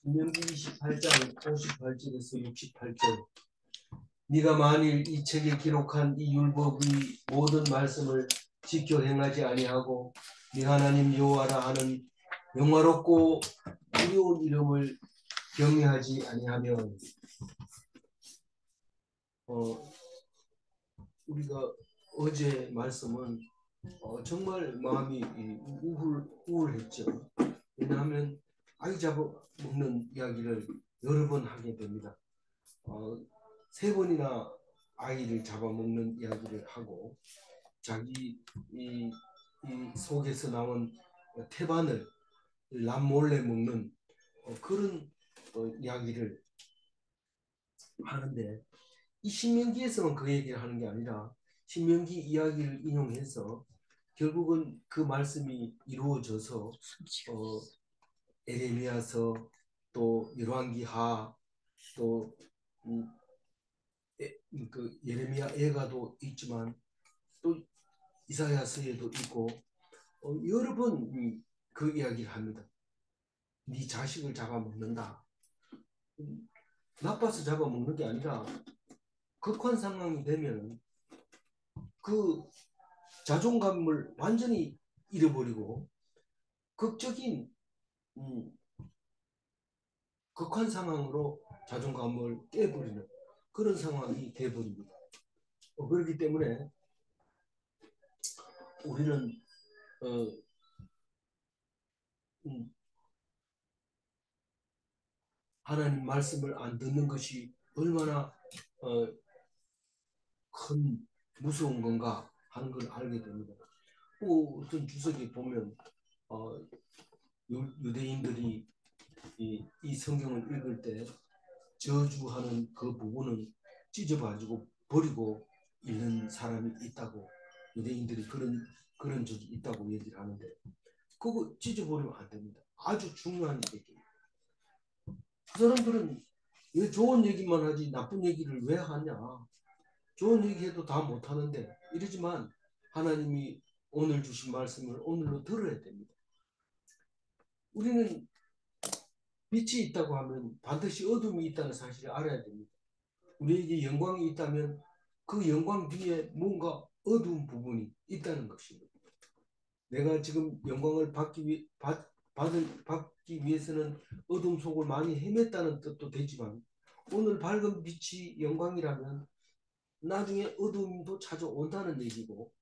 신명기 28장 58절에서 68절. 네가 만일 이 책에 기록한 이 율법의 모든 말씀을 지켜 행하지 아니하고 네 하나님 여호와라 하는 영화롭고 두려운 이름을 경외하지 아니하면, 우리가 어제 말씀은 정말 마음이 우울했죠. 왜냐하면 아이 잡아먹는 이야기를 여러 번 하게 됩니다. 3번이나 아이를 잡아먹는 이야기를 하고, 자기 이 속에서 나온 태반을 남몰래 먹는 그런 이야기를 하는데, 이 신명기에서는 그 얘기를 하는 게 아니라 신명기 이야기를 인용해서 결국은 그 말씀이 이루어져서 에레미야서, 또 열왕기하, 또 그 예레미야 애가도 있지만 또 이사야서에도 있고 여러 번 그 이야기를 합니다. 네 자식을 잡아먹는다. 나빠서 잡아먹는 게 아니라 극한 상황이 되면 그 자존감을 완전히 잃어버리고 극적인 극한 상황으로 자존감을 깨버리는 그런 상황이 돼버립니다. 그렇기 때문에 우리는 하나님 말씀을 안 듣는 것이 얼마나 큰 무서운 건가 하는 걸 알게 됩니다. 어떤 주석에 보면 유대인들이 이 성경을 읽을 때 저주하는 그 부분은 찢어가지고 버리고 읽는 사람이 있다고, 유대인들이 그런 적이 있다고 얘기를 하는데, 그거 찢어버리면 안 됩니다. 아주 중요한 얘기입니다. 그 사람들은 왜 좋은 얘기만 하지 나쁜 얘기를 왜 하냐, 좋은 얘기해도 다 못하는데, 이러지만 하나님이 오늘 주신 말씀을 오늘로 들어야 됩니다. 우리는 빛이 있다고 하면 반드시 어둠이 있다는 사실을 알아야 됩니다. 우리에게 영광이 있다면 그 영광 뒤에 뭔가 어두운 부분이 있다는 것입니다. 내가 지금 영광을 받기 위해서는 어둠 속을 많이 헤맸다는 뜻도 되지만, 오늘 밝은 빛이 영광이라면 나중에 어둠도 찾아온다는 얘기고,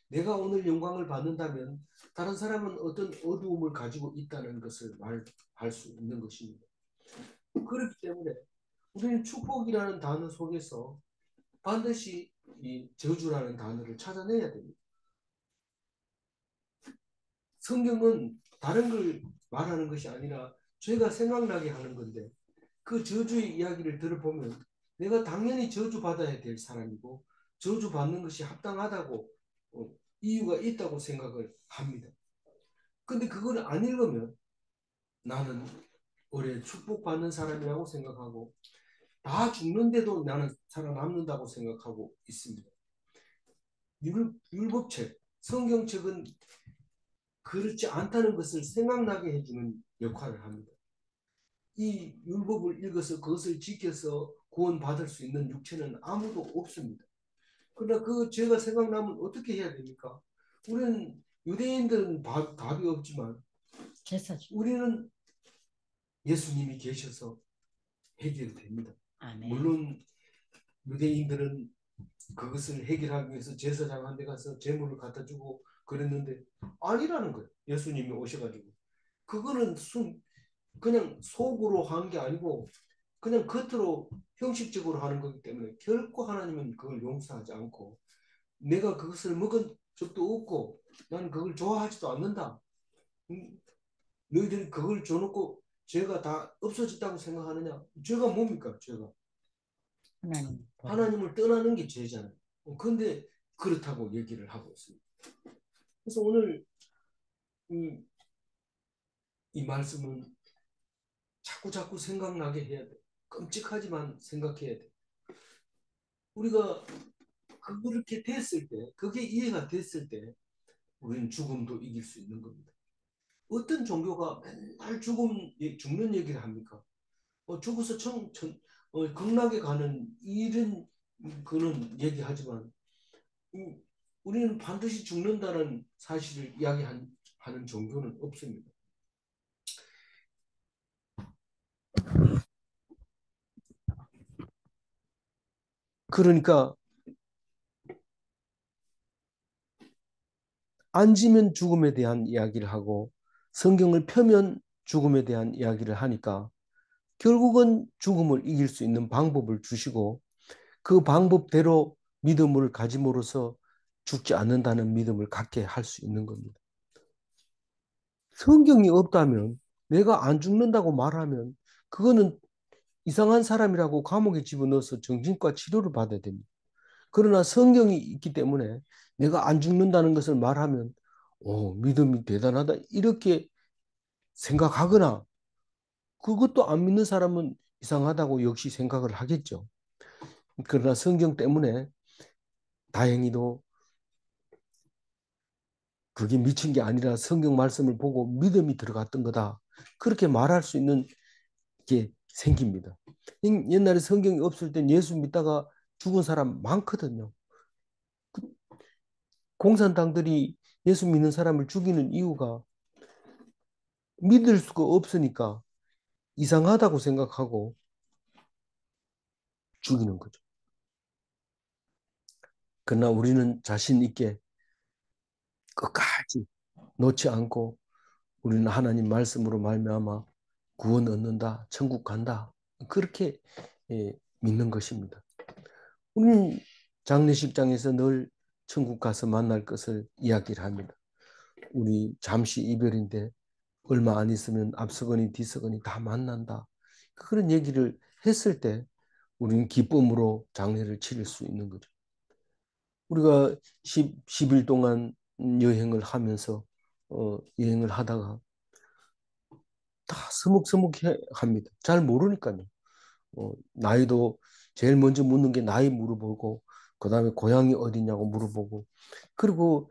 내가 오늘 영광을 받는다면 다른 사람은 어떤 어두움을 가지고 있다는 것을 말할 수 있는 것입니다. 그렇기 때문에 우리는 축복이라는 단어 속에서 반드시 이 저주라는 단어를 찾아내야 됩니다. 성경은 다른 걸 말하는 것이 아니라 죄가 생각나게 하는 건데, 그 저주의 이야기를 들어보면 내가 당연히 저주받아야 될 사람이고 저주받는 것이 합당하다고 이유가 있다고 생각을 합니다. 근데 그걸 안 읽으면 나는 올해 축복받는 사람이라고 생각하고 다 죽는데도 나는 살아남는다고 생각하고 있습니다. 율법책, 성경책은 그렇지 않다는 것을 생각나게 해주는 역할을 합니다. 이 율법을 읽어서 그것을 지켜서 구원받을 수 있는 육체는 아무도 없습니다. 그러나 그 죄가 생각나면 어떻게 해야 됩니까? 우리는 유대인들은 답이 없지만 우리는 예수님이 계셔서 해결됩니다. 아멘. 물론 유대인들은 그것을 해결하기 위해서 제사장 한 데 가서 제물을 갖다 주고 그랬는데 아니라는 거예요. 예수님이 오셔가지고 그거는 그냥 속으로 한 게 아니고 그냥 겉으로 형식적으로 하는 거기 때문에 결코 하나님은 그걸 용서하지 않고, 내가 그것을 먹은 적도 없고 나는 그걸 좋아하지도 않는다. 너희들이 그걸 줘놓고 죄가 다 없어졌다고 생각하느냐? 죄가 뭡니까? 죄가 하나님을 떠나는 게 죄잖아요. 그런데 그렇다고 얘기를 하고 있습니다. 그래서 오늘 이 말씀은 자꾸 생각나게 해야 돼. 끔찍하지만 생각해야 돼. 우리가 그렇게 됐을 때, 그게 이해가 됐을 때 우리는 죽음도 이길 수 있는 겁니다. 어떤 종교가 맨날 죽는 얘기를 합니까? 죽어서 극락에 가는 이런 그는 얘기하지만 음, 우리는 반드시 죽는다는 사실을 이야기하는 종교는 없습니다. 그러니까 앉으면 죽음에 대한 이야기를 하고 성경을 펴면 죽음에 대한 이야기를 하니까 결국은 죽음을 이길 수 있는 방법을 주시고 그 방법대로 믿음을 가짐으로써 죽지 않는다는 믿음을 갖게 할 수 있는 겁니다. 성경이 없다면 내가 안 죽는다고 말하면 그거는 이상한 사람이라고 감옥에 집어넣어서 정신과 치료를 받아야 됩니다. 그러나 성경이 있기 때문에 내가 안 죽는다는 것을 말하면 믿음이 대단하다 이렇게 생각하거나 그것도 안 믿는 사람은 이상하다고 역시 생각을 하겠죠. 그러나 성경 때문에 다행히도 그게 미친 게 아니라 성경 말씀을 보고 믿음이 들어갔던 거다. 그렇게 말할 수 있는 게 생깁니다. 옛날에 성경이 없을 땐 예수 믿다가 죽은 사람 많거든요. 공산당들이 예수 믿는 사람을 죽이는 이유가 믿을 수가 없으니까 이상하다고 생각하고 죽이는 거죠. 그러나 우리는 자신 있게 끝까지 놓지 않고 우리는 하나님 말씀으로 말미암아 구원 얻는다, 천국 간다. 그렇게 믿는 것입니다. 우리는 장례식장에서 늘 천국 가서 만날 것을 이야기를 합니다. 우리 잠시 이별인데 얼마 안 있으면 앞서거니 뒤서거니 다 만난다. 그런 얘기를 했을 때 우리는 기쁨으로 장례를 치를 수 있는 거죠. 우리가 10일 동안 여행을 하면서 여행을 하다가 다 서먹서먹해 합니다. 잘 모르니까요. 나이도 제일 먼저 묻는 게 나이 물어보고 그다음에 고향이 어디냐고 물어보고 그리고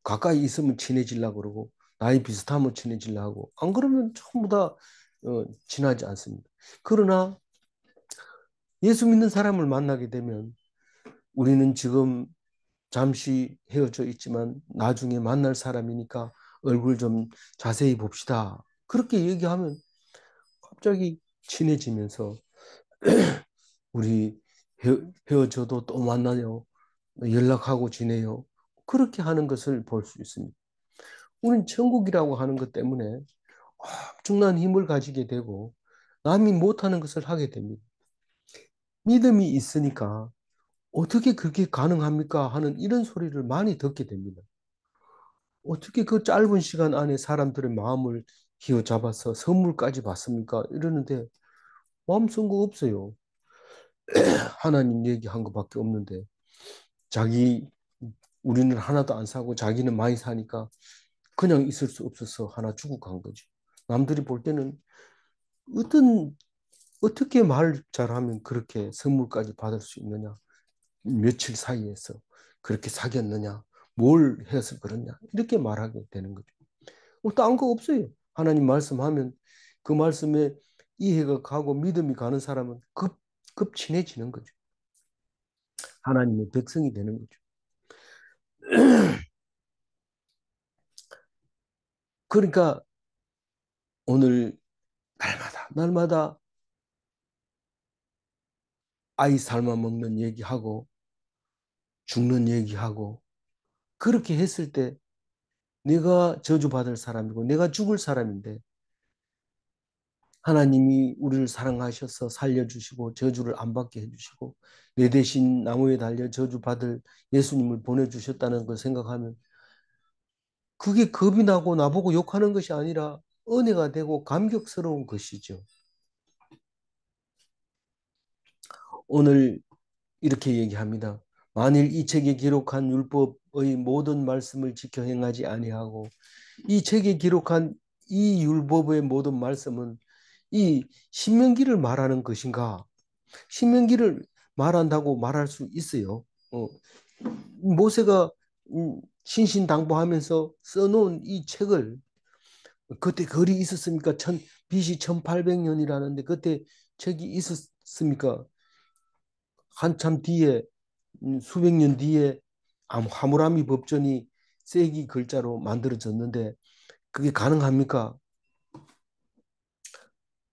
가까이 있으면 친해지려고 그러고 나이 비슷하면 친해지려고 하고 안 그러면 전부 다 친하지 않습니다. 그러나 예수 믿는 사람을 만나게 되면 우리는 지금 잠시 헤어져 있지만 나중에 만날 사람이니까 얼굴 좀 자세히 봅시다. 그렇게 얘기하면 갑자기 친해지면서 우리 헤어져도 또 만나요. 연락하고 지내요. 그렇게 하는 것을 볼 수 있습니다. 우리는 천국이라고 하는 것 때문에 엄청난 힘을 가지게 되고 남이 못하는 것을 하게 됩니다. 믿음이 있으니까 어떻게 그게 가능합니까? 하는 이런 소리를 많이 듣게 됩니다. 어떻게 그 짧은 시간 안에 사람들의 마음을 휘어잡아서 선물까지 받습니까? 이러는데 마음 쓴 거 없어요. 하나님 얘기한 것밖에 없는데 자기 우리는 하나도 안 사고 자기는 많이 사니까 그냥 있을 수 없어서 하나 주고 간 거죠. 남들이 볼 때는 어떤 어떻게 말 잘하면 그렇게 선물까지 받을 수 있느냐? 며칠 사이에서 그렇게 사귀었느냐? 뭘 해서 그러냐? 이렇게 말하게 되는 거죠. 딴 거 없어요. 하나님 말씀하면 그 말씀에 이해가 가고 믿음이 가는 사람은 급 친해지는 거죠. 하나님의 백성이 되는 거죠. 그러니까 오늘 날마다 아이 삶아 먹는 얘기하고 죽는 얘기하고 그렇게 했을 때 내가 저주받을 사람이고 내가 죽을 사람인데 하나님이 우리를 사랑하셔서 살려주시고 저주를 안 받게 해주시고 내 대신 나무에 달려 저주받을 예수님을 보내주셨다는 걸 생각하면 그게 겁이 나고 나보고 욕하는 것이 아니라 은혜가 되고 감격스러운 것이죠. 오늘 이렇게 얘기합니다. 만일 이 책에 기록한 율법의 모든 말씀을 지켜 행하지 아니하고 이 책에 기록한 이 율법의 모든 말씀은 이 신명기를 말하는 것인가? 신명기를 말한다고 말할 수 있어요. 모세가 신신당부하면서 써놓은 이 책을 그때 글이 있었습니까? BC 1800년이라는데 그때 책이 있었습니까? 한참 뒤에 수백 년 뒤에 하무라비 법전이 세기 글자로 만들어졌는데 그게 가능합니까?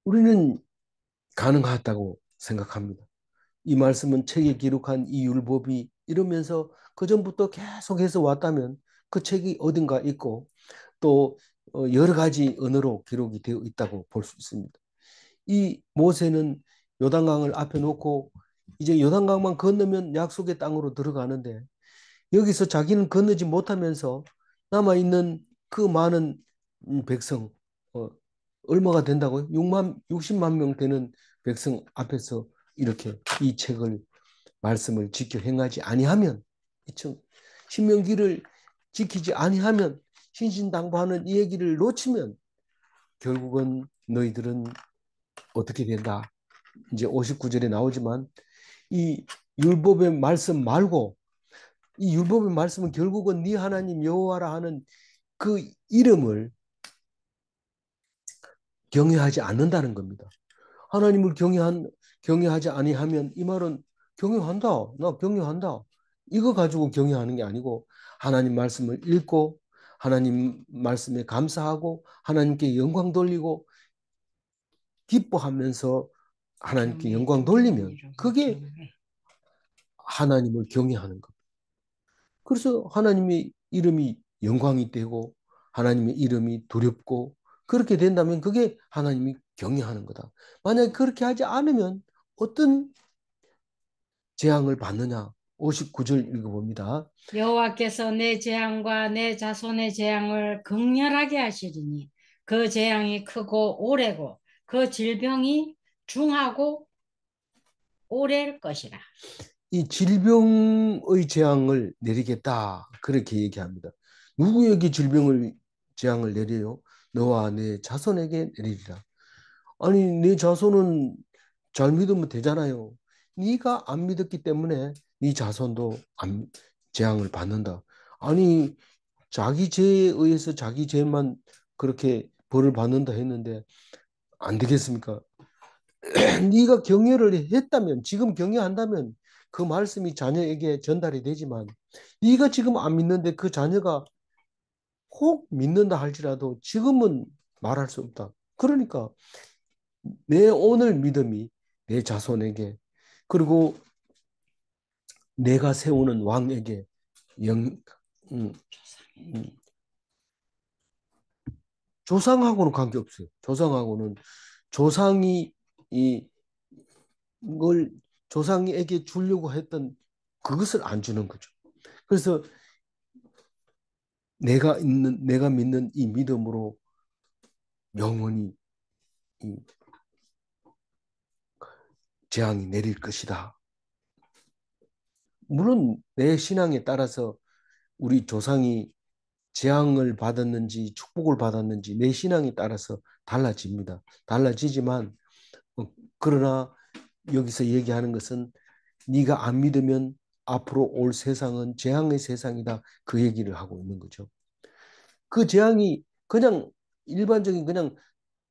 우리는 가능하다고 생각합니다. 이 말씀은 책에 기록한 이 율법이 이러면서 그전부터 계속해서 왔다면 그 책이 어딘가 있고 또 여러 가지 언어로 기록이 되어 있다고 볼 수 있습니다. 이 모세는 요단강을 앞에 놓고 이제 요단강만 건너면 약속의 땅으로 들어가는데 여기서 자기는 건너지 못하면서 남아있는 그 많은 백성 어, 얼마가 된다고요? 60만 명 되는 백성 앞에서 이렇게 이 책을 말씀을 지켜 행하지 아니하면 신명기를 지키지 아니하면 신신당부하는 이 얘기를 놓치면 결국은 너희들은 어떻게 된다. 이제 59절에 나오지만 이 율법의 말씀 말고 이 율법의 말씀은 결국은 네 하나님 여호와라 하는 그 이름을 경외하지 않는다는 겁니다. 하나님을 경외하지 아니하면 이 말은 경외한다. 나 경외한다. 이거 가지고 경외하는 게 아니고 하나님 말씀을 읽고 하나님 말씀에 감사하고 하나님께 영광 돌리고 기뻐하면서 하나님께 영광 돌리면 그게 하나님을 경외하는 겁니다. 그래서 하나님의 이름이 영광이 되고 하나님의 이름이 두렵고 그렇게 된다면 그게 하나님이 경외하는 거다. 만약에 그렇게 하지 않으면 어떤 재앙을 받느냐? 59절 읽어봅니다. 여호와께서 내 재앙과 내 자손의 재앙을 극렬하게 하시리니 그 재앙이 크고 오래고 그 질병이 중하고 오래일 것이라. 이 질병의 재앙을 내리겠다. 그렇게 얘기합니다. 누구에게 재앙을 내려요? 너와 내 자손에게 내리리라. 아니 내 자손은 잘 믿으면 되잖아요. 네가 안 믿었기 때문에 네 자손도 재앙을 받는다. 아니 자기 죄에 의해서 자기 죄만 그렇게 벌을 받는다 했는데 안 되겠습니까? 네가 경외를 했다면 지금 경외한다면 그 말씀이 자녀에게 전달이 되지만 네가 지금 안 믿는데 그 자녀가 혹 믿는다 할지라도 지금은 말할 수 없다. 그러니까 내 오늘 믿음이 내 자손에게 그리고 내가 세우는 왕에게 영, 음, 음, 조상하고는 관계없어요. 조상하고는 조상이 이걸 조상에게 주려고 했던 그것을 안 주는 거죠. 그래서 내가 믿는 이 믿음으로 영원히 이 재앙이 내릴 것이다. 물론 내 신앙에 따라서 우리 조상이 재앙을 받았는지 축복을 받았는지 내 신앙에 따라서 달라집니다. 달라지지만 그러나 여기서 얘기하는 것은 네가 안 믿으면 앞으로 올 세상은 재앙의 세상이다. 그 얘기를 하고 있는 거죠. 그 재앙이 그냥 일반적인 그냥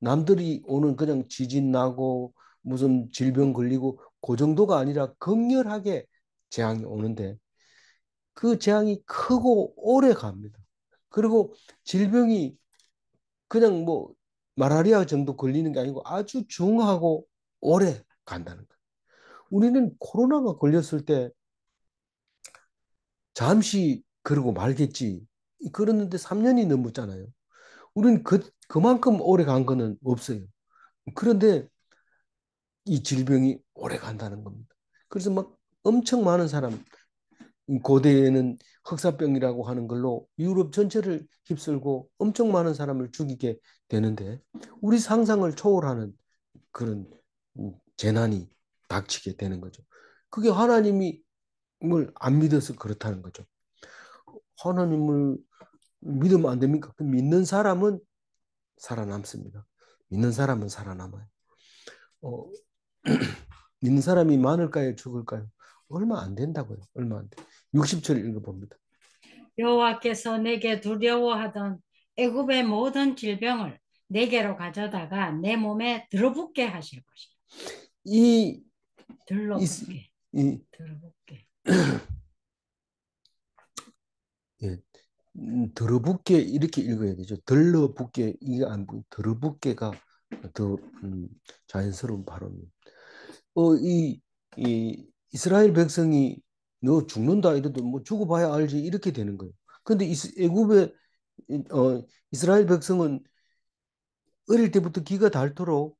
남들이 오는 그냥 지진 나고 무슨 질병 걸리고 그 정도가 아니라 극렬하게 재앙이 오는데 그 재앙이 크고 오래 갑니다. 그리고 질병이 그냥 뭐 말라리아 정도 걸리는 게 아니고 아주 중하고 오래 간다는 거예요. 우리는 코로나가 걸렸을 때 잠시 그러고 말겠지. 그랬는데 3년이 넘었잖아요. 우리는 그만큼 오래 간 거는 없어요. 그런데 이 질병이 오래 간다는 겁니다. 그래서 막 엄청 많은 사람, 고대에는 흑사병이라고 하는 걸로 유럽 전체를 휩쓸고 엄청 많은 사람을 죽이게 되는데 우리 상상을 초월하는 그런 재난이 닥치게 되는 거죠. 그게 하나님이 뭘 안 믿어서 그렇다는 거죠. 하나님을 믿으면 안 됩니까? 믿는 사람은 살아남습니다. 믿는 사람은 살아남아요. 어, 믿는 사람이 많을까요? 적을까요? 얼마 안 된다고요. 얼마 안 돼. 60절 읽어봅니다. 여호와께서 내게 두려워하던 애굽의 모든 질병을 내게로 가져다가 내 몸에 들어붙게 하실 것이다. 이, 들러붙게. 이, 들어볼게. 예, 더러붙게 이렇게 읽어야 되죠. 덜러붙게 이게 안 보이. 더러붙게가 더 자연스러운 발음이에요. 이 이스라엘 백성이 너 죽는다 이래도 뭐 죽어봐야 알지 이렇게 되는 거예요. 근데 애굽의 이스라엘 백성은 어릴 때부터 기가 닳도록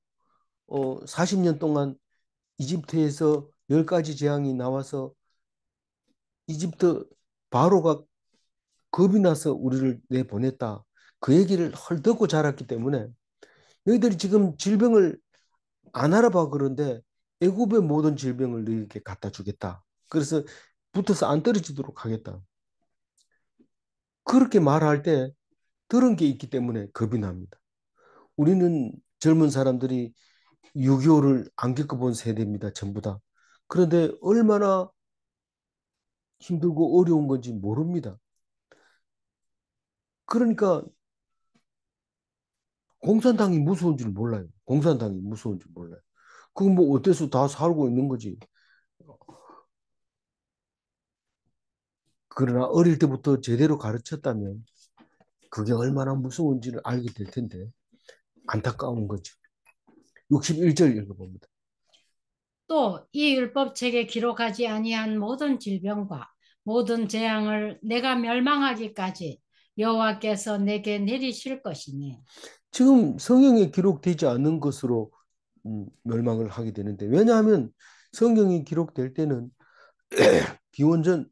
40년 동안 이집트에서 10가지 재앙이 나와서 이집트 바로가 겁이 나서 우리를 내보냈다. 그 얘기를 헐뜯고 자랐기 때문에 너희들이 지금 질병을 안 알아봐 그런데 애굽의 모든 질병을 너희에게 갖다 주겠다. 그래서 붙어서 안 떨어지도록 하겠다. 그렇게 말할 때 들은 게 있기 때문에 겁이 납니다. 우리는 젊은 사람들이 6.25를 안 겪어본 세대입니다. 전부 다. 그런데 얼마나 힘들고 어려운 건지 모릅니다. 그러니까 공산당이 무서운 줄 몰라요. 공산당이 무서운 줄 몰라요. 그건 뭐 어때서 다 살고 있는 거지. 그러나 어릴 때부터 제대로 가르쳤다면 그게 얼마나 무서운지를 알게 될 텐데 안타까운 거죠. 61절 읽어봅니다. 또 이 율법책에 기록하지 아니한 모든 질병과 모든 재앙을 내가 멸망하기까지 여호와께서 내게 내리실 것이니. 지금 성경에 기록되지 않는 것으로 멸망을 하게 되는데 왜냐하면 성경이 기록될 때는 기원전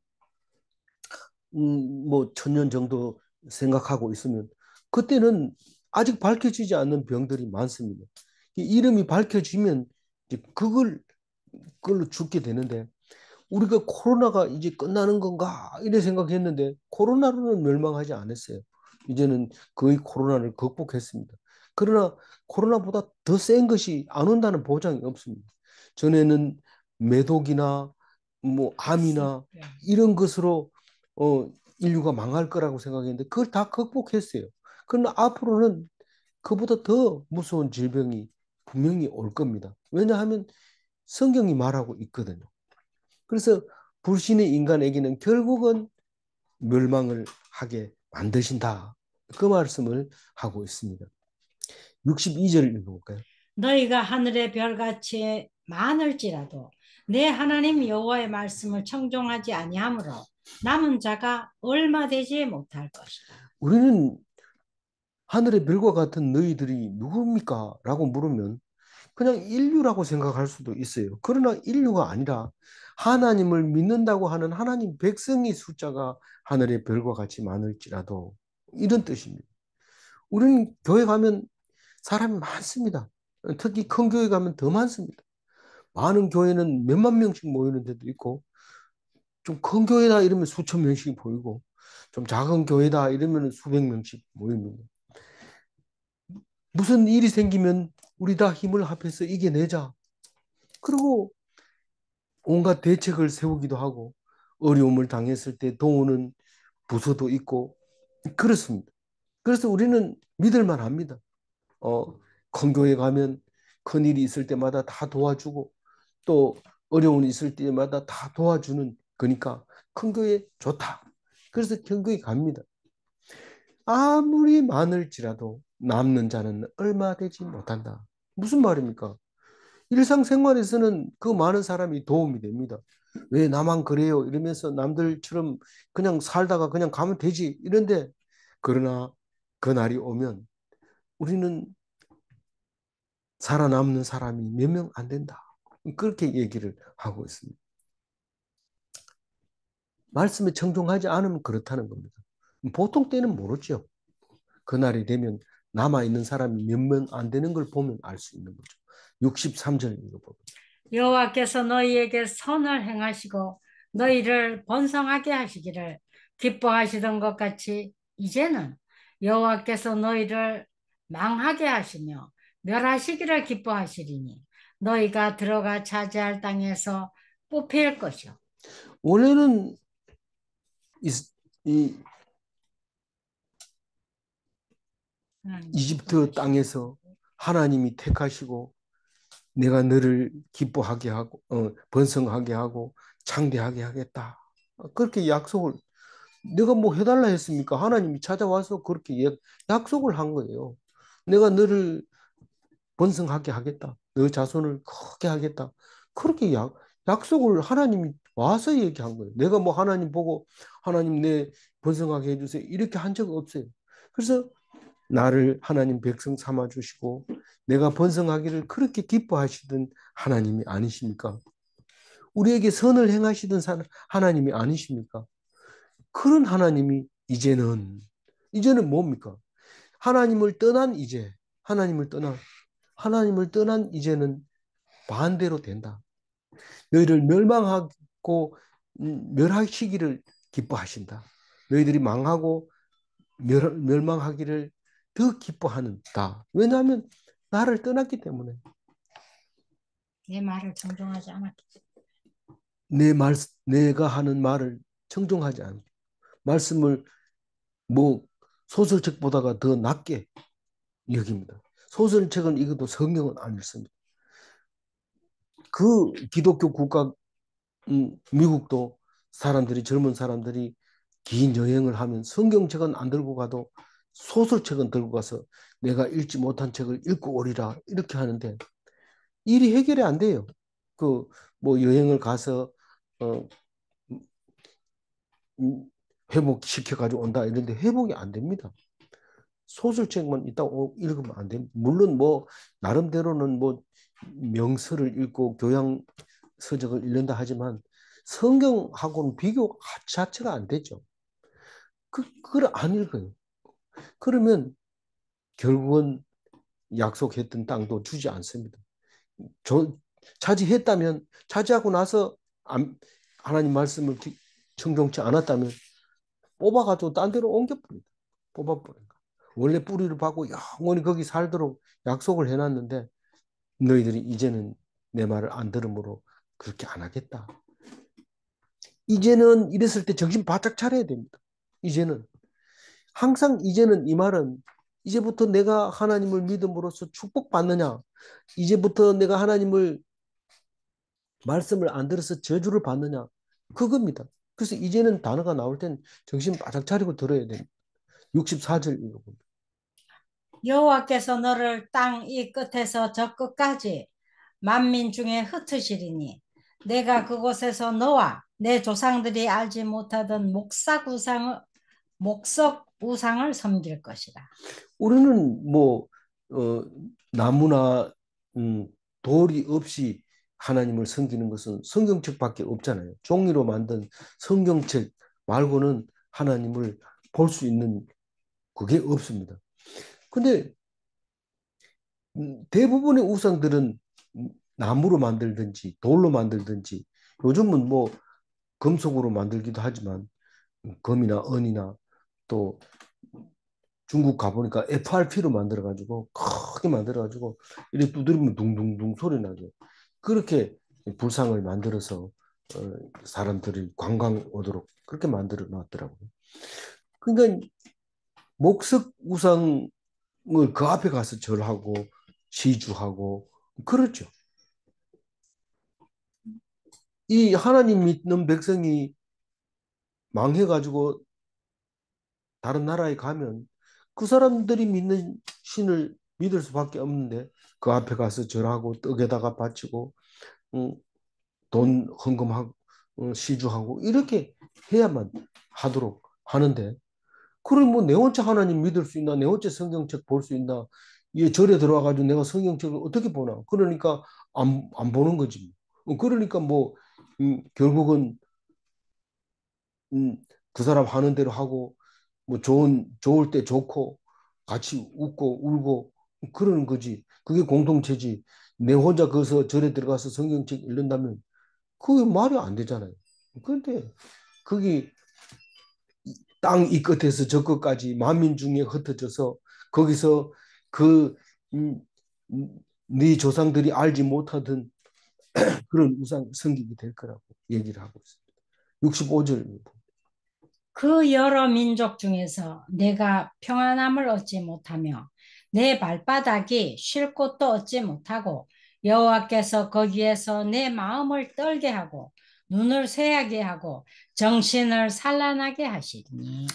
뭐 1000년 정도 생각하고 있으면 그때는 아직 밝혀지지 않는 병들이 많습니다. 이름이 밝혀지면 이제 그걸로 죽게 되는데 우리가 코로나가 이제 끝나는 건가 이래 생각했는데 코로나로는 멸망하지 않았어요. 이제는 거의 코로나를 극복했습니다. 그러나 코로나보다 더 센 것이 안 온다는 보장이 없습니다. 전에는 매독이나 뭐 암이나 이런 것으로 인류가 망할 거라고 생각했는데 그걸 다 극복했어요. 그러나 앞으로는 그보다 더 무서운 질병이 분명히 올 겁니다. 왜냐하면 성경이 말하고 있거든요. 그래서 불신의 인간에게는 결국은 멸망을 하게 만드신다. 그 말씀을 하고 있습니다. 62절 읽어볼까요? 너희가 하늘의 별같이 많을지라도 내 하나님 여호와의 말씀을 청종하지 아니하므로 남은 자가 얼마 되지 못할 것이다. 우리는 하늘의 별과 같은 너희들이 누굽니까? 라고 물으면 그냥 인류라고 생각할 수도 있어요. 그러나 인류가 아니라 하나님을 믿는다고 하는 하나님 백성의 숫자가 하늘의 별과 같이 많을지라도 이런 뜻입니다. 우리는 교회 가면 사람이 많습니다. 특히 큰 교회 가면 더 많습니다. 많은 교회는 몇만 명씩 모이는 데도 있고 좀 큰 교회다 이러면 수천 명씩 보이고 좀 작은 교회다 이러면 수백 명씩 모입니다. 무슨 일이 생기면 우리 다 힘을 합해서 이겨내자. 그리고 온갖 대책을 세우기도 하고 어려움을 당했을 때 도우는 부서도 있고 그렇습니다. 그래서 우리는 믿을만 합니다. 큰 교회 가면 큰 일이 있을 때마다 다 도와주고 또 어려운 일이 있을 때마다 다 도와주는 거니까 큰 교회 좋다. 그래서 큰 교회 갑니다. 아무리 많을지라도 남는 자는 얼마 되지 못한다. 무슨 말입니까? 일상생활에서는 그 많은 사람이 도움이 됩니다. 왜 나만 그래요? 이러면서 남들처럼 그냥 살다가 그냥 가면 되지. 이런데 그러나 그날이 오면 우리는 살아남는 사람이 몇 명 안 된다. 그렇게 얘기를 하고 있습니다. 말씀에 청종하지 않으면 그렇다는 겁니다. 보통 때는 모르죠. 그날이 되면 남아있는 사람이 몇 명 안 되는 걸 보면 알 수 있는 거죠. 63절 읽어봅니다. 여호와께서 너희에게 선을 행하시고 너희를 번성하게 하시기를 기뻐하시던 것 같이 이제는 여호와께서 너희를 망하게 하시며 멸하시기를 기뻐하시리니 너희가 들어가 차지할 땅에서 뽑힐 것이요. 원래는 이 이집트 땅에서 하나님이 택하시고 내가 너를 기뻐하게 하고 번성하게 하고 창대하게 하겠다. 그렇게 약속을 내가 뭐 해달라 했습니까? 하나님이 찾아와서 그렇게 약속을 한 거예요. 내가 너를 번성하게 하겠다. 너 자손을 크게 하겠다. 그렇게 약속을 하나님이 와서 얘기한 거예요. 내가 뭐 하나님 보고 하나님 내 번성하게 해주세요. 이렇게 한 적 없어요. 그래서 나를 하나님 백성 삼아 주시고 내가 번성하기를 그렇게 기뻐하시던 하나님이 아니십니까? 우리에게 선을 행하시던 하나님이 아니십니까? 그런 하나님이 이제는 뭡니까? 하나님을 떠난 이제 하나님을 떠난 이제는 반대로 된다. 너희를 멸망하고 멸하시기를 기뻐하신다. 너희들이 망하고 멸망하기를 더 기뻐하는다. 왜냐하면 나를 떠났기 때문에 내 말을 정정하지 않았기 때문에. 내가 하는 말을 청종하지 않고 말씀을 뭐 소설책보다가 더 낮게 여깁니다. 소설책은 읽어도 성경은 안 읽습니다. 그 기독교 국가 미국도 젊은 사람들이 긴 여행을 하면 성경책은 안 들고 가도 소설책은 들고 가서 내가 읽지 못한 책을 읽고 오리라 이렇게 하는데 일이 해결이 안 돼요. 그 뭐 여행을 가서 어, 회복시켜 가지고 온다 이런데 회복이 안 됩니다. 소설책만 이따 읽으면 안 됩니다. 물론 뭐 나름대로는 뭐 명서를 읽고 교양 서적을 읽는다 하지만 성경하고는 비교 자체가 안 되죠. 그걸 안 읽어요. 그러면 결국은 약속했던 땅도 주지 않습니다. 차지했다면 차지하고 나서 하나님 말씀을 청종치 않았다면 뽑아가지고 딴 데로 옮겨버립니다. 뽑아버립니다. 원래 뿌리를 받고 영원히 거기 살도록 약속을 해놨는데 너희들이 이제는 내 말을 안 들으므로 그렇게 안 하겠다. 이제는 이랬을 때 정신 바짝 차려야 됩니다. 이제는 항상 이제는 이 말은 이제부터 내가 하나님을 믿음으로써 축복받느냐 이제부터 내가 하나님을 말씀을 안 들어서 저주를 받느냐 그겁니다. 그래서 이제는 단어가 나올 땐 정신 바짝 차리고 들어야 됩니다. 64절 읽어봅니다. 여호와께서 너를 땅 이 끝에서 저 끝까지 만민 중에 흩으시리니 내가 그곳에서 너와 내 조상들이 알지 못하던 목석 우상을 섬길 것이다. 우리는 뭐 어, 나무나 음, 돌이 없이 하나님을 섬기는 것은 성경책밖에 없잖아요. 종이로 만든 성경책 말고는 하나님을 볼 수 있는 그게 없습니다. 근데 대부분의 우상들은 나무로 만들든지 돌로 만들든지 요즘은 뭐 금속으로 만들기도 하지만 금이나 은이나 또 중국 가보니까 FRP로 만들어가지고 크게 만들어가지고 이렇게 두드리면 둥둥둥 소리 나게 그렇게 불상을 만들어서 사람들이 관광 오도록 그렇게 만들어 놨더라고요. 그러니까 목석 우상을 그 앞에 가서 절하고 시주하고 그렇죠. 이 하나님 믿는 백성이 망해가지고 다른 나라에 가면 그 사람들이 믿는 신을 믿을 수밖에 없는데 그 앞에 가서 절하고 떡에다가 바치고 음, 돈 헌금하고 시주하고 이렇게 해야만 하도록 하는데 그럼 뭐 내 혼자 하나님 믿을 수 있나 내 혼자 성경책 볼 수 있나 이 절에 들어와가지고 내가 성경책을 어떻게 보나 그러니까 안 보는 거지 그러니까 뭐 결국은 음, 그 사람 하는 대로 하고 뭐 좋을 때 좋고 같이 웃고 울고 그러는 거지. 그게 공동체지. 내 혼자 거기서 절에 들어가서 성경책 읽는다면 그게 말이 안 되잖아요. 그런데 그게 땅 이 끝에서 저 끝까지 만민 중에 흩어져서 거기서 그 음, 네 조상들이 알지 못하던 그런 우상 성기게 될 거라고 얘기를 하고 있습니다. 65절 그 여러 민족 중에서 내가 평안함을 얻지 못하며 내 발바닥이 쉴 곳도 얻지 못하고 여호와께서 거기에서 내 마음을 떨게 하고 눈을 새하게 하고 정신을 산란하게 하시니.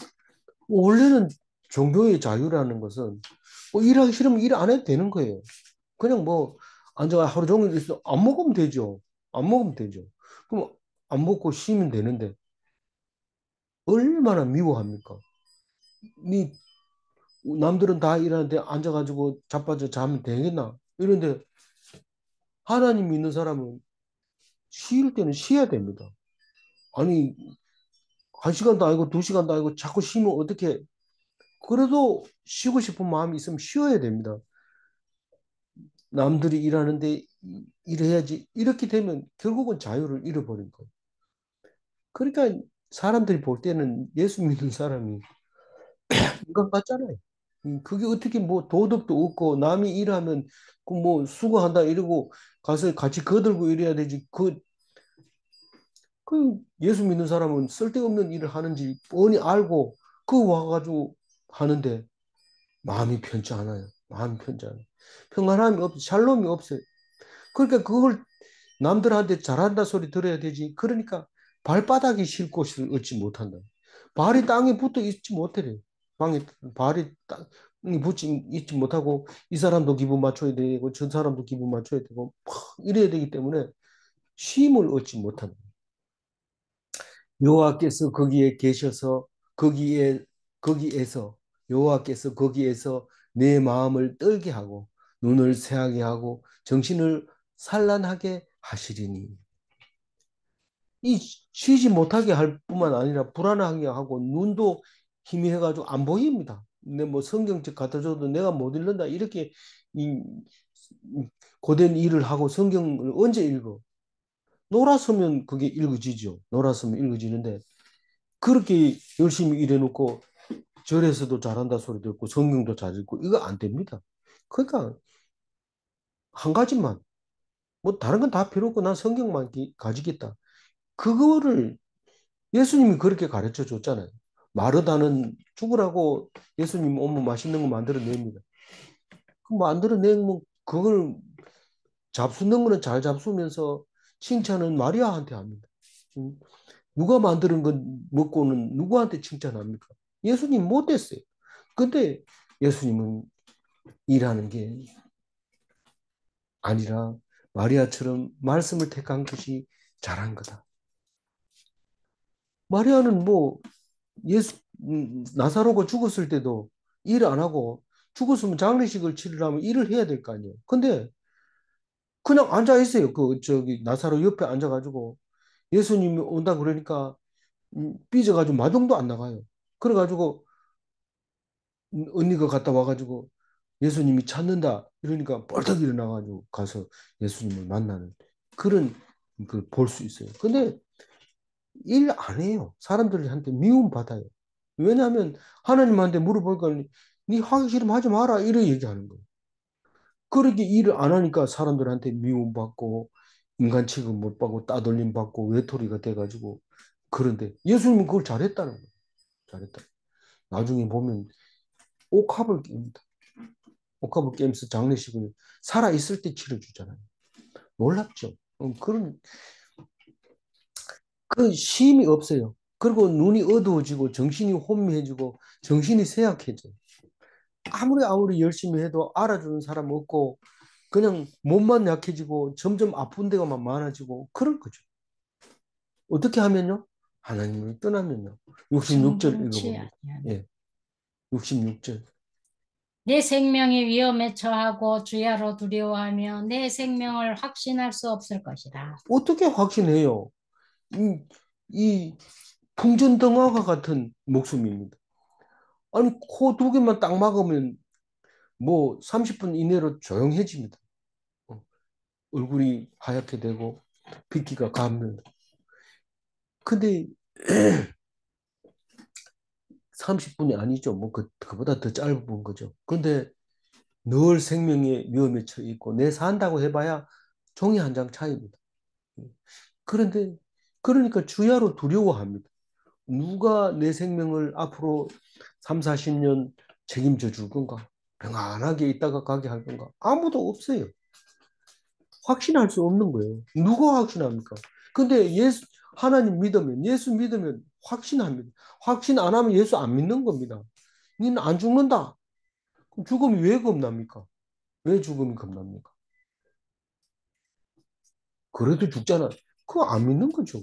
원래는 종교의 자유라는 것은 뭐 일하기 싫으면 일 안 해도 되는 거예요. 그냥 뭐 앉아 하루 종일 있어 안 먹으면 되죠. 안 먹으면 되죠. 그럼 안 먹고 쉬면 되는데 얼마나 미워합니까? 니 남들은 다 일하는데 앉아가지고 자빠져 자면 되겠나? 이런데 하나님 믿는 사람은 쉴 때는 쉬어야 됩니다. 아니 한 시간도 아니고 두 시간도 아니고 자꾸 쉬면 어떻게? 그래도 쉬고 싶은 마음이 있으면 쉬어야 됩니다. 남들이 일하는데 일해야지. 이렇게 되면 결국은 자유를 잃어버린 거예요. 그러니까 사람들이 볼 때는 예수 믿는 사람이 인간 같잖아요. 그게 어떻게 뭐 도덕도 없고 남이 일하면 그 뭐 수고한다 이러고 가서 같이 거들고 이래야 되지. 그 예수 믿는 사람은 쓸데없는 일을 하는지 뻔히 알고 그 와가지고 하는데 마음이 편치 않아요. 마음이 편치 않아요. 평안함이 없, 샬롬이 없어요. 그러니까 그걸 남들한테 잘한다 소리 들어야 되지. 그러니까 발바닥이 쉴 곳을 얻지 못한다. 발이 땅에 붙어 있지 못해. 방에 발이 땅에 붙지 있지 못하고 이 사람도 기분 맞춰야 되고 저 사람도 기분 맞춰야 되고 막 이래야 되기 때문에 쉼을 얻지 못한다. 여호와께서 거기에 계셔서 거기에서 여호와께서 거기에서 내 마음을 떨게 하고 눈을 새하게 하고 정신을 산란하게 하시리니 이 쉬지 못하게 할 뿐만 아니라 불안하게 하고 눈도 희미해가지고 안 보입니다. 근데 뭐 성경책 갖다 줘도 내가 못 읽는다 이렇게 이 고된 일을 하고 성경을 언제 읽어? 놀았으면 그게 읽어지죠. 놀았으면 읽어지는데 그렇게 열심히 일해놓고 절에서도 잘한다 소리 듣고 성경도 잘 읽고 이거 안 됩니다. 그러니까 한 가지만 뭐 다른 건 다 필요 없고 난 성경만 가지겠다. 그거를 예수님이 그렇게 가르쳐 줬잖아요. 마르다는 죽으라고 예수님 오면 맛있는 거 만들어냅니다. 그 만들어내면 그걸 잡수는 거는 잘 잡수면서 칭찬은 마리아한테 합니다. 음, 누가 만드는 건 먹고는 누구한테 칭찬합니까? 예수님 못했어요. 근데 예수님은 일하는 게 아니라 마리아처럼 말씀을 택한 것이 잘한 거다. 마리아는 뭐 예수 나사로가 죽었을 때도 일 안 하고 죽었으면 장례식을 치르려면 일을 해야 될 거 아니에요. 근데 그냥 앉아 있어요. 그 저기 나사로 옆에 앉아가지고 예수님이 온다 그러니까 삐져가지고 마중도 안 나가요. 그래가지고 언니가 갔다 와가지고 예수님이 찾는다 이러니까 뻘떡 일어나가지고 가서 예수님을 만나는 그런 그 볼 수 있어요. 근데 일 안 해요. 사람들한테 미움 받아요. 왜냐하면 하나님한테 물어보니까 네 하기 싫으면 하지 마라 이렇게 얘기하는 거예요. 그렇게 일을 안 하니까 사람들한테 미움 받고 인간 취급 못 받고 따돌림 받고 외톨이가 돼가지고 그런데 예수님은 그걸 잘했다는 거예요. 잘했다. 나중에 보면 옥합을 깹니다. 옥합을 깨면서 장례식을 살아 있을 때 치러주잖아요. 놀랍죠. 그런 그 쉼이 없어요. 그리고 눈이 어두워지고 정신이 혼미해지고 정신이 쇠약해져요. 아무리 열심히 해도 알아주는 사람 없고 그냥 몸만 약해지고 점점 아픈 데가 많아지고 그럴 거죠. 어떻게 하면요? 하나님을 떠나면요. 66절 정중치 읽어봅니다. 아니하니. 예, 66절. 내 생명이 위험에 처하고 주야로 두려워하며 내 생명을 확신할 수 없을 것이라. 어떻게 확신해요? 이, 이 풍전등화가 같은 목숨입니다. 아니, 코 두 개만 딱 막으면 뭐 30분 이내로 조용해집니다. 어, 얼굴이 하얗게 되고 빗기가 가면. 근데 30분이 아니죠. 뭐 그보다 더 짧은 거죠. 근데 늘 생명의 위험에 처해 있고 내 산다고 해봐야 종이 한 장 차이입니다. 그런데 그러니까 주야로 두려워합니다. 누가 내 생명을 앞으로 3, 40년 책임져 줄 건가? 평안하게 있다가 가게 할 건가? 아무도 없어요. 확신할 수 없는 거예요. 누가 확신합니까? 근데 하나님 믿으면, 예수 믿으면 확신합니다. 확신 안 하면 예수 안 믿는 겁니다. 니는 안 죽는다. 그럼 죽음이 왜 겁납니까? 왜 죽음이 겁납니까? 그래도 죽잖아. 그거 안 믿는 거죠.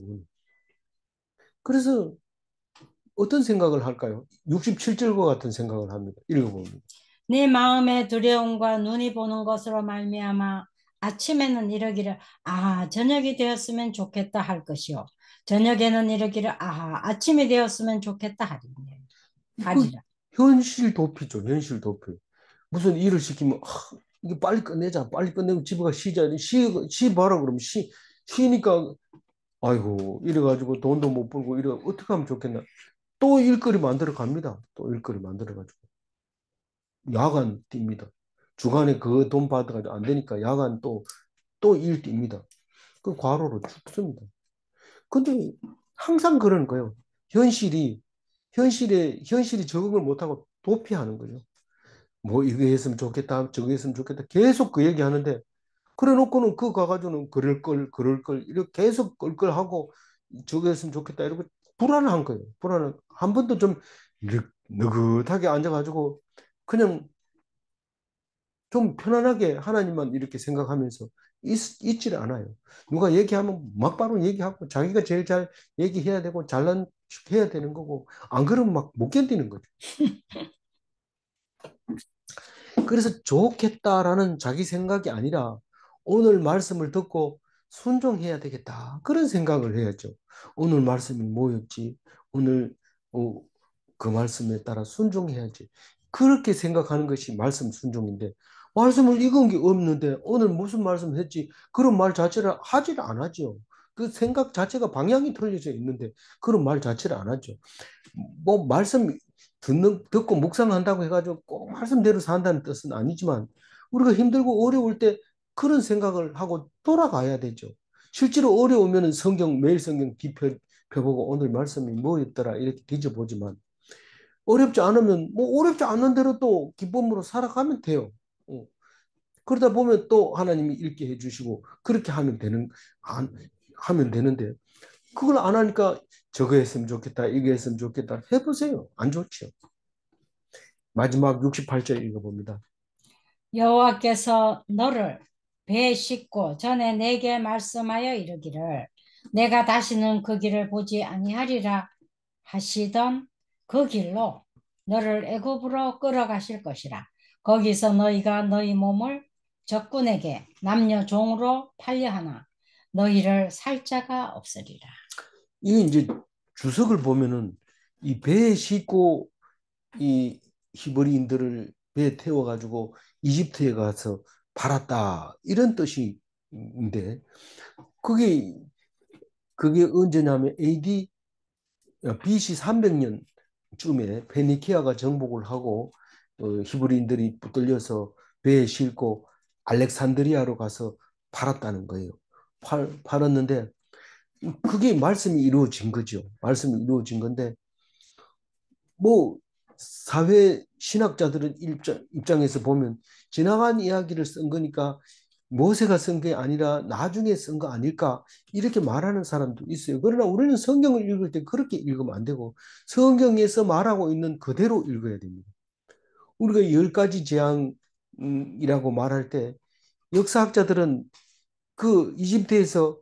그래서 어떤 생각을 할까요? 67절과 같은 생각을 합니다. 읽어봅니다. 네 마음의 두려움과 눈이 보는 것으로 말미암아 아침에는 이러기를 저녁이 되었으면 좋겠다 할 것이요 저녁에는 이러기를 아침이 되었으면 좋겠다 그 하리라. 현실 도피죠. 현실 도피. 무슨 일을 시키면 이게 빨리 끝내자. 빨리 끝내고 집에 가 쉬자. 쉬봐라 그러면 쉬니까 아이고 이래가지고 돈도 못 벌고 이래 어떻게 하면 좋겠나. 또 일거리 만들어 갑니다. 또 일거리 만들어 가지고 야간 뜁니다. 주간에 그 돈 받아가지고 안 되니까 야간 또 일 뜁니다. 그 과로로 죽습니다. 근데 항상 그런 거예요. 현실이 적응을 못하고 도피하는 거죠. 뭐 이거 했으면 좋겠다, 저거 했으면 좋겠다. 계속 그 얘기 하는데 그래 놓고는 그 가가지고는 그럴 걸 이렇게 계속 끌끌하고 저거 했으면 좋겠다 이러고 불안한 거예요. 불안한 한 번도 좀 느긋하게 앉아가지고 그냥 좀 편안하게 하나님만 이렇게 생각하면서 있지를 않아요. 누가 얘기하면 막바로 얘기하고 자기가 제일 잘 얘기해야 되고 잘난 척 해야 되는 거고 안 그러면 막 못 견디는 거죠. 그래서 좋겠다라는 자기 생각이 아니라 오늘 말씀을 듣고 순종해야 되겠다. 그런 생각을 해야죠. 오늘 말씀이 뭐였지? 오늘 어, 그 말씀에 따라 순종해야지. 그렇게 생각하는 것이 말씀 순종인데 말씀을 읽은 게 없는데 오늘 무슨 말씀 했지? 그런 말 자체를 하지를 안 하죠. 그 생각 자체가 방향이 틀려져 있는데 그런 말 자체를 안 하죠. 뭐 말씀 듣고 묵상한다고 해가지고 꼭 말씀대로 산다는 뜻은 아니지만 우리가 힘들고 어려울 때 그런 생각을 하고 돌아가야 되죠. 실제로 어려우면 매일 성경 펴보고 오늘 말씀이 뭐였더라 이렇게 뒤져보지만 어렵지 않으면 뭐 어렵지 않는 대로 또 기쁨으로 살아가면 돼요. 어. 그러다 보면 또 하나님이 읽게 해주시고 그렇게 하면 되는데 그걸 안 하니까 저거 했으면 좋겠다, 이거 했으면 좋겠다. 해보세요. 안 좋죠. 마지막 68절 읽어봅니다. 여호와께서 너를 배 싣고 전에 내게 말씀하여 이르기를 내가 다시는 그 길을 보지 아니하리라 하시던 그 길로 너를 애굽으로 끌어가실 것이라. 거기서 너희가 너희 몸을 적군에게 남녀 종으로 팔려하나 너희를 살 자가 없으리라. 이게 이제 주석을 보면은 이 배에 싣고 이 히브리인들을 배에 태워가지고 이집트에 가서 팔았다 이런 뜻인데 그게 그게 언제냐면 AD BC 300년쯤에 페니키아가 정복을 하고 히브리인들이 붙들려서 배에 싣고 알렉산드리아로 가서 팔았다는 거예요. 팔았는데 그게 말씀이 이루어진 거죠. 말씀이 이루어진 건데 뭐 사회 신학자들은 입장에서 보면 지나간 이야기를 쓴 거니까 모세가 쓴 게 아니라 나중에 쓴 거 아닐까 이렇게 말하는 사람도 있어요. 그러나 우리는 성경을 읽을 때 그렇게 읽으면 안 되고 성경에서 말하고 있는 그대로 읽어야 됩니다. 우리가 10가지 재앙이라고 말할 때 역사학자들은 그 이집트에서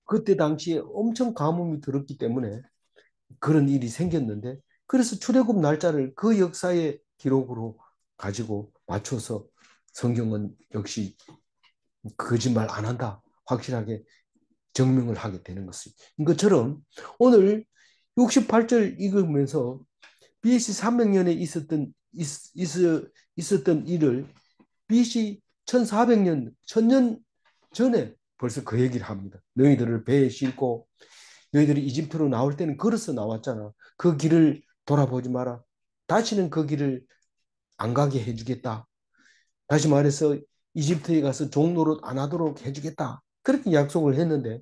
그때 당시에 엄청 가뭄이 들었기 때문에 그런 일이 생겼는데 그래서 출애굽 날짜를 그 역사의 기록으로 가지고 맞춰서 성경은 역시 거짓말 안 한다. 확실하게 증명을 하게 되는 것처럼 오늘 68절 읽으면서 BC 300년에 있었던 일을 BC 1400년, 1000년 전에 벌써 그 얘기를 합니다. 너희들을 배에 싣고 너희들이 이집트로 나올 때는 걸어서 나왔잖아. 그 길을 돌아보지 마라. 다시는 그 길을 안 가게 해주겠다. 다시 말해서 이집트에 가서 종노릇 안 하도록 해주겠다. 그렇게 약속을 했는데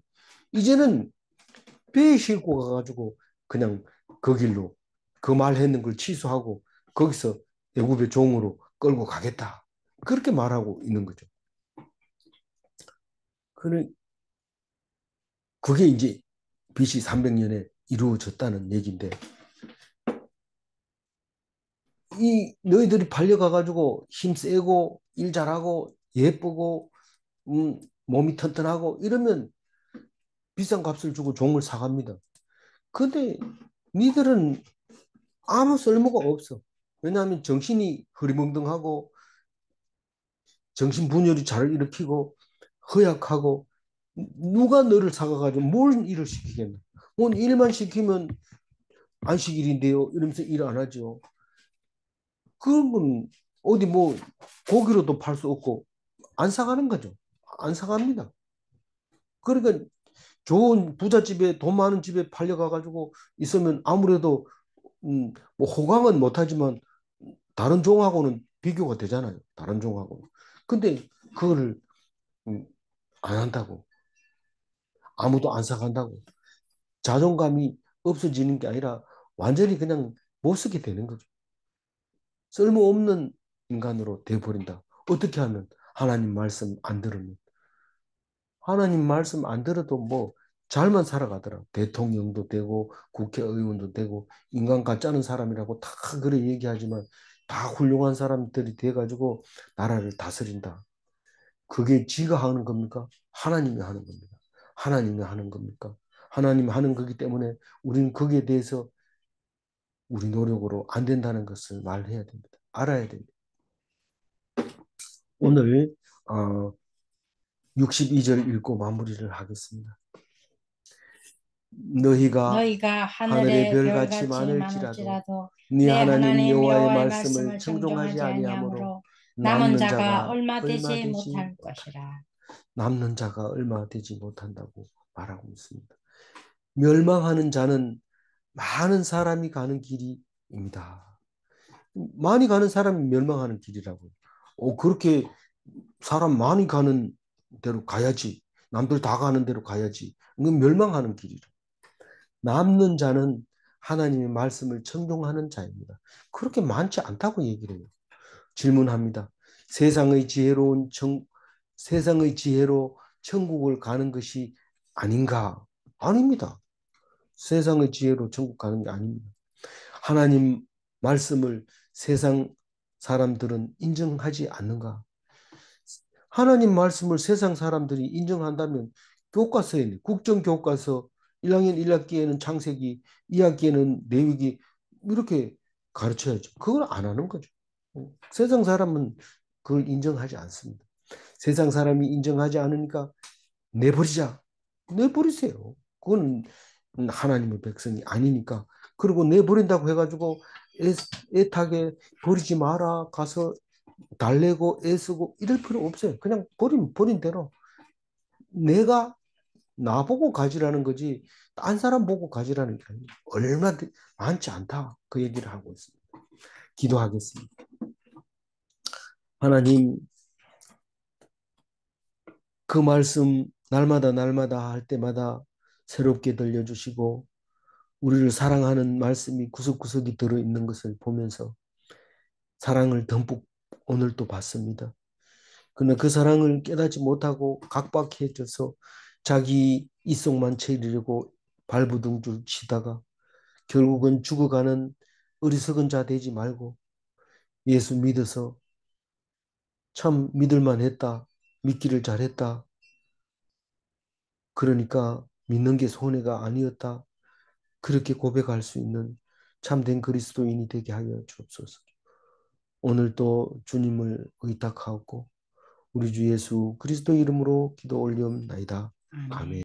이제는 배에 싣고 가가지고 그냥 그 길로 그 말했는 걸 취소하고 거기서 애굽의 종으로 끌고 가겠다. 그렇게 말하고 있는 거죠. 그게 이제 BC 300년에 이루어졌다는 얘기인데, 이 너희들이 팔려가가지고 힘세고 일 잘하고 예쁘고 몸이 튼튼하고 이러면 비싼 값을 주고 종을 사갑니다. 근데 니들은 아무 쓸모가 없어. 왜냐하면 정신이 흐리멍덩하고 정신분열이 잘 일으키고 허약하고 누가 너를 사가가지고 뭘 일을 시키겠나. 뭐 일만 시키면 안식일인데요 이러면서 일 안 하죠. 그런 건 어디 뭐 고기로도 팔 수 없고 안 사가는 거죠. 안 사갑니다. 그러니까 좋은 부잣집에 돈 많은 집에 팔려가가지고 있으면 아무래도 뭐 호강은 못하지만 다른 종하고는 비교가 되잖아요. 다른 종하고는. 근데 그거를 안 한다고. 아무도 안 사간다고. 자존감이 없어지는 게 아니라 완전히 그냥 못 쓰게 되는 거죠. 쓸모없는 인간으로 돼버린다. 어떻게 하면? 하나님 말씀 안 들으면. 하나님 말씀 안 들어도 뭐 잘만 살아가더라. 대통령도 되고 국회의원도 되고 인간 같지 않은 사람이라고 다 그래 얘기하지만 다 훌륭한 사람들이 돼가지고 나라를 다스린다. 그게 지가 하는 겁니까? 하나님이 하는 겁니다. 하나님이 하는 겁니까? 하나님이 하는 거기 때문에 우리는 거기에 대해서 우리 노력으로 안 된다는 것을 말해야 됩니다. 알아야 됩니다. 오늘 62절 읽고 마무리를 하겠습니다. 너희가 너희가 하늘의 하늘의 별같이 별같이 많을지라도 많을지라도 네 내 하나님 하나님 여호와의 여호와의 말씀을 말씀을 청종하지 정정하지 아니하므로 아니하므로 남은 남는 자가 자가 얼마 얼마 되지 되지 못할 못한다. 것이라. 남는 자가 얼마 되지 못한다고 말하고 있습니다. 멸망하는 자는 많은 사람이 가는 길입니다. 많이 가는 사람이 멸망하는 길이라고요. 그렇게 사람 많이 가는 대로 가야지. 남들 다 가는 대로 가야지. 이건 멸망하는 길이라. 남는 자는 하나님의 말씀을 청종하는 자입니다. 그렇게 많지 않다고 얘기를 해요. 질문합니다. 세상의 지혜로 천국을 가는 것이 아닌가? 아닙니다. 세상의 지혜로 천국 가는 게 아닙니다. 하나님 말씀을 세상 사람들은 인정하지 않는가? 하나님 말씀을 세상 사람들이 인정한다면 교과서에 국정교과서 1학년 1학기에는 창세기, 2학기에는 레위기 이렇게 가르쳐야죠. 그걸 안 하는 거죠. 세상 사람은 그걸 인정하지 않습니다. 세상 사람이 인정하지 않으니까 내버리자. 내버리세요. 그건 하나님의 백성이 아니니까. 그리고 내버린다고 해가지고 애타게 버리지 마라. 가서 달래고 애쓰고 이럴 필요 없어요. 그냥 버린 대로. 내가 나보고 가지라는 거지 딴 사람 보고 가지라는 게 아니에요. 얼마 많지 않다. 그 얘기를 하고 있습니다. 기도하겠습니다. 하나님 그 말씀 날마다 할 때마다 새롭게 들려주시고 우리를 사랑하는 말씀이 구석구석이 들어있는 것을 보면서 사랑을 듬뿍 오늘 또 받습니다. 그러나 그 사랑을 깨닫지 못하고 각박해져서 자기 이속만 채리려고 발부둥줄 치다가 결국은 죽어가는 어리석은 자 되지 말고 예수 믿어서 참 믿을만 했다. 믿기를 잘했다. 그러니까 믿는 게 손해가 아니었다. 그렇게 고백할 수 있는 참된 그리스도인이 되게 하여 주옵소서. 오늘 또 주님을 의탁하고 우리 주 예수 그리스도 이름으로 기도 올리옵나이다. 아멘.